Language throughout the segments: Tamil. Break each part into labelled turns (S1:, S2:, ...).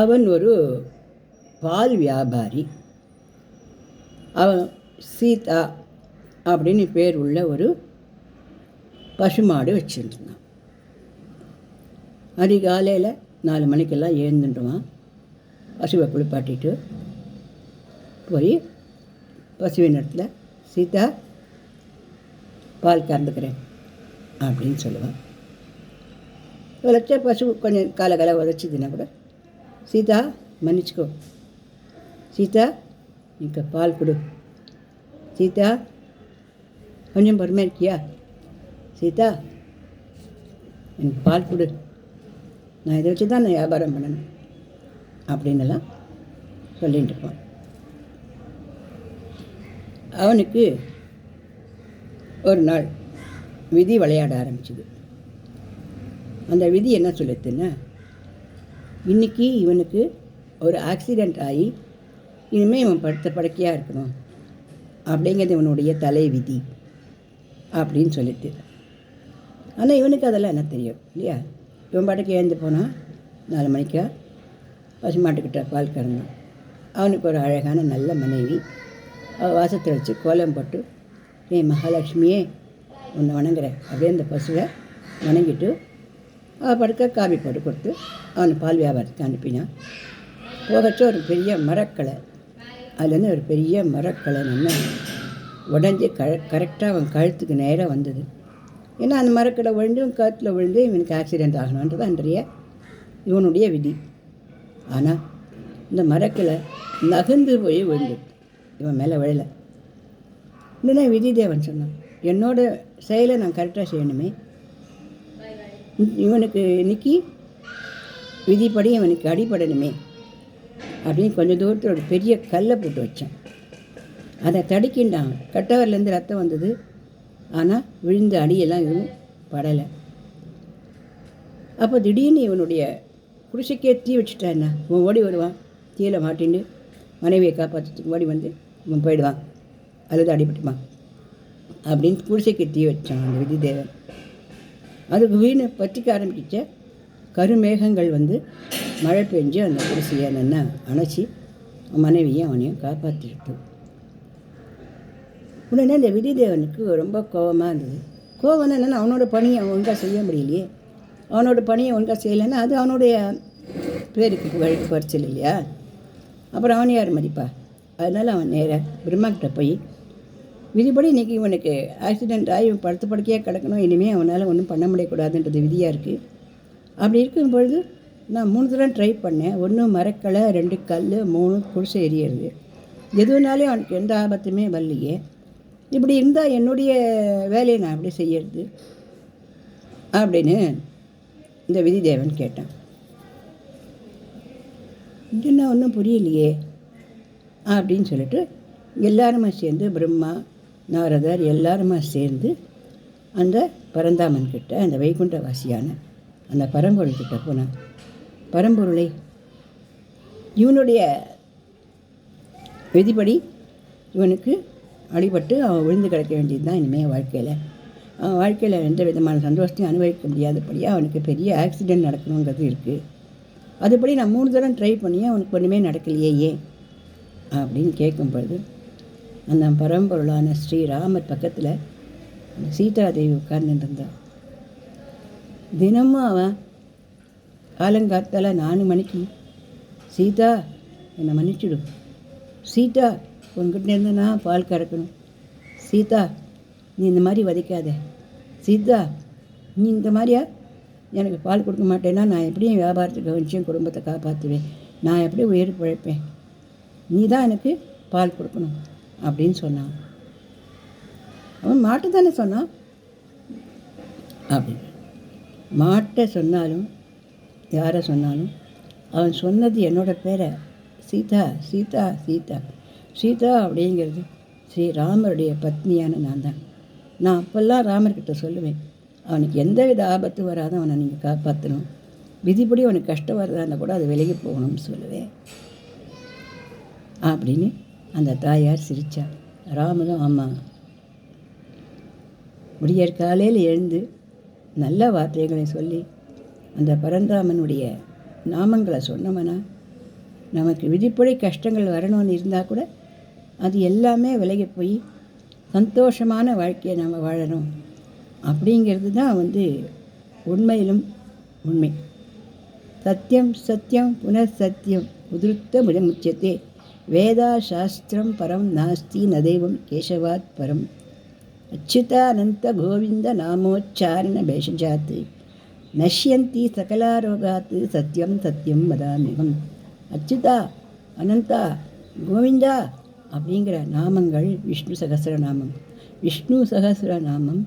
S1: அவன் ஒரு பால் வியாபாரி. அவன் சீதா அப்படின்னு பேர் உள்ள ஒரு பசுமாடு வச்சுருந்தான். அதிகாலையில் 4 மணிக்கெல்லாம் எழுந்துடுவான். பசுவை குளிப்பாட்டிட்டு போய் பசுவின் இடத்துல, சீதா பால் கறந்துக்கிறேன் அப்படின்னு சொல்லுவான். உழைச்ச பசு கொஞ்சம் காலை உதச்சிதுன்னா கூட, சீதா மன்னிச்சுக்கோ, சீதா நீங்க பால் கொடு, சீதா கொஞ்சம் பொறுமை இருக்கியா, சீதா எனக்கு பால் கொடு, நான் இதை வச்சு தான் நான் வியாபாரம் பண்ணணும் அப்படின்னுலாம் சொல்லிட்டு இருப்பான். அவனுக்கு ஒரு நாள் விதி விளையாட ஆரம்பிச்சுது. அந்த விதி என்ன சொல்லுதுன்னா, இன்றைக்கி இவனுக்கு ஒரு ஆக்சிடெண்ட் ஆகி இனிமேல் இவன் படுக்கையாக இருக்கணும் அப்படிங்கிறது இவனுடைய தலை விதி அப்படின்னு சொல்லிட்டு. ஆனால் இவனுக்கு அதெல்லாம் என்ன தெரியும் இல்லையா? இவன் பாட்டுக்கு எழுந்து போனான். 4 மணிக்கா பசுமாட்டுக்கிட்ட பால் கறந்தான். அவனுக்கு ஒரு அழகான நல்ல மனைவி. அவள் வாசத்தை வச்சு கோலம் போட்டு, ஏன் மகாலட்சுமியே உன்னை வணங்குறேன் அப்படியே அந்த பசுவை வணங்கிட்டு அவள் படுக்க காபி போட்டு கொடுத்து அவனை பால் வியாபாரத்துக்கு அனுப்பினான். போகச்ச ஒரு பெரிய மரக்களை, அதுலேருந்து ஒரு பெரிய மரக்களை நல்லா உடஞ்சி கரெக்டாக அவன் கழுத்துக்கு நேராக வந்தது. ஏன்னா அந்த மரக்கடை விழுந்து கழுத்தில் விழுந்து இவனுக்கு ஆக்சிடெண்ட் ஆகணுன்றது அன்றைய இவனுடைய விதி. ஆனால் இந்த மரக்கில் நகர்ந்து போய் விழுந்து இவன் மேலே விழலை. இல்லைன்னா விதி தேவன் சொன்னான், என்னோட செயலை நான் கரெக்டாக செய்யணுமே, இவனுக்கு இன்னைக்கு விதிப்படி இவனுக்கு அடிபடணுமே அப்படின்னு கொஞ்சம் தூரத்தில் ஒரு பெரிய கல்லை போட்டு வச்சான். அதை தடுக்கின்றான். கட்டவர்லேருந்து ரத்தம் வந்தது. ஆனால் விழுந்த அடியெல்லாம் இவனும் படலை. அப்போ திடீர்னு இவனுடைய குடிசைக்கே தீ வச்சுட்டா என்ன, இவன் ஓடி வருவான். தீயில மாட்டின்னு மனைவியை காப்பாற்றுறதுக்கு ஓடி வந்து இவன் போயிடுவான், அல்லது அடிபட்டுவான் அப்படின்னு குடிசைக்கு தீ வச்சான் அந்த விதி தேவன். அதுக்கு வீணை பற்றிக்க ஆரம்பிச்ச கருமேகங்கள் வந்து மழை பெஞ்சு அந்த குடிசையை நல்லா அணைச்சி மனைவியும் அவனையும் காப்பாற்றிட்டு. உடனே அந்த விதி தேவனுக்கு ரொம்ப கோபமாக இருந்தது. கோபம் என்னென்னா, அவனோட பணியை ஒழுங்காக செய்ய முடியலையே, அவனோட பணியை ஒழுங்காக செய்யலைன்னா அது அவனுடைய பேருக்கு புகழுக்கு குறைச்சல் இல்லையா? அப்புறம் அவன் யார் மதிப்பா? அதனால் அவன் நேராக பிரம்மாக்கிட்ட போய், விதிப்படி இன்றைக்கி இவனுக்கு ஆக்சிடெண்ட் ஆகி இவன் படுக்கையாக கிடக்கணும், இனிமேல் அவனால் ஒன்றும் பண்ண முடியக்கூடாதுன்றது விதியாக இருக்குது. அப்படி இருக்கும் பொழுது நான் 3 தடவை ட்ரை பண்ணேன். 1 மரக்கலை, 2 கல், 3 குடிசை எரியறது. எதுனாலும் அவனுக்கு எந்த ஆபத்துமே வரலையே. இப்படி இருந்தால் என்னுடைய வேலையை நான் எப்படி செய்யறது அப்படின்னு இந்த விதி தேவன் கேட்டான். என்ன ஒன்றும் புரியலையே அப்படின்னு சொல்லிட்டு எல்லாருமா சேர்ந்து, பிரம்மா, நாரதர் எல்லாருமா சேர்ந்து அந்த பரந்தாமன் கிட்ட, அந்த வைகுண்டவாசியான அந்த பரம்பொருள்கிட்ட போனான். பரம்பொருளை, இவனுடைய விதிப்படி இவனுக்கு அடிபட்டு அவன் விழுந்து கிடக்க வேண்டியது தான் இனிமேல் வாழ்க்கையில். அவன் வாழ்க்கையில் எந்த விதமான சந்தோஷத்தையும் அனுபவிக்க முடியாதபடியாக அவனுக்கு பெரிய ஆக்சிடெண்ட் நடக்கணுங்கிறது இருக்குது. அதுபடி நான் 3 தடவை ட்ரை பண்ணி அவனுக்கு ஒன்றுமே நடக்கலையே ஏன் அப்படின்னு கேட்கும் பொழுது, அந்த பரம்பொருளான ஸ்ரீராமர் பக்கத்தில் சீதாதேவி உட்கார்ந்துருந்தான். தினமும் அவன் காலங்காத்தால் 4 மணிக்கு, சீதா என்னை மன்னிச்சுடும், சீதா உங்ககிட்ட இருந்து நான் பால் கறக்கணும், சீதா நீ இந்த மாதிரி வதைக்காத, சீதா நீ இந்த மாதிரியா எனக்கு பால் கொடுக்க மாட்டேன்னா நான் எப்படியும் வியாபாரத்துக்கு கவனிச்சேன், குடும்பத்தை காப்பாற்றுவேன், நான் எப்படி உயிர் பிழைப்பேன், நீ தான் எனக்கு பால் கொடுக்கணும் அப்படின்னு சொன்னான். அவன் மாட்டு தானே சொன்னான். அப்படின்னு மாட்டை சொன்னாலும் யாரை சொன்னாலும் அவன் சொன்னது என்னோட பேரை, சீதா சீதா சீதா. சீதா அப்படிங்கிறது ஸ்ரீராமருடைய பத்னியான நான் தான். நான் அப்போல்லாம் ராமர்கிட்ட சொல்லுவேன், அவனுக்கு எந்த வித ஆபத்து வராத அவனை நீங்கள் காப்பாற்றணும், விதிப்படி அவனுக்கு கஷ்டம் வரதான்னா கூட அது விலகி போகணும்னு சொல்லுவேன் அப்படின்னு அந்த தாயார் சிரித்தா. ராமனும் ஆமாம், விடியற் காலையில் எழுந்து நல்ல வார்த்தைகளை சொல்லி அந்த பரந்தாமனுடைய நாமங்களை சொன்னவனா நமக்கு விதிப்படி கஷ்டங்கள் வரணும்னு இருந்தால் கூட அது எல்லாமே விலகி போய் சந்தோஷமான வாழ்க்கையை நம்ம வாழணும் அப்படிங்கிறது தான் உண்மையிலும் உண்மை. சத்தியம் சத்தியம் புனர்சத்தியம் உதிருத்த முச்சத்தே வேதா சாஸ்திரம் பரம் நாஸ்தி நதெய்வம் கேசவாத் பரம் அச்சுதானந்த கோவிந்த நாமோச்சாரண பேஷஜாத் நஷ்யந்தி சகலாரோகாத் சத்தியம் சத்தியம் வதாமிகம். அச்சுதா அனந்தா கோவிந்தா அப்படிங்கிற நாமங்கள் விஷ்ணு சகஸ்ரநாமம். விஷ்ணு சகஸ்ரநாமம்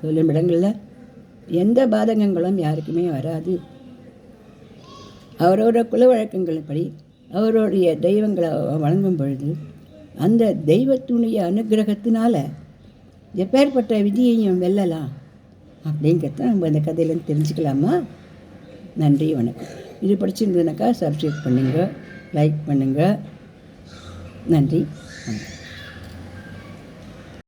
S1: சொல்லும் இடங்களில் எந்த பாதகங்களும் யாருக்குமே வராது. அவரோட குல வழக்கங்களின்படி அவருடைய தெய்வங்களை வழங்கும் பொழுது அந்த தெய்வத்துடைய அனுகிரகத்தினால எப்பேற்பட்ட விதியையும் வெல்லலாம் அப்படிங்கிறத நம்ம இந்த கதையிலேருந்து தெரிஞ்சுக்கலாமா? நன்றி, வணக்கம். இது பிடிச்சிருந்ததுனாக்கா சப்ஸ்கிரைப் பண்ணுங்கள், லைக் பண்ணுங்கள். நன்றி, வணக்கம்.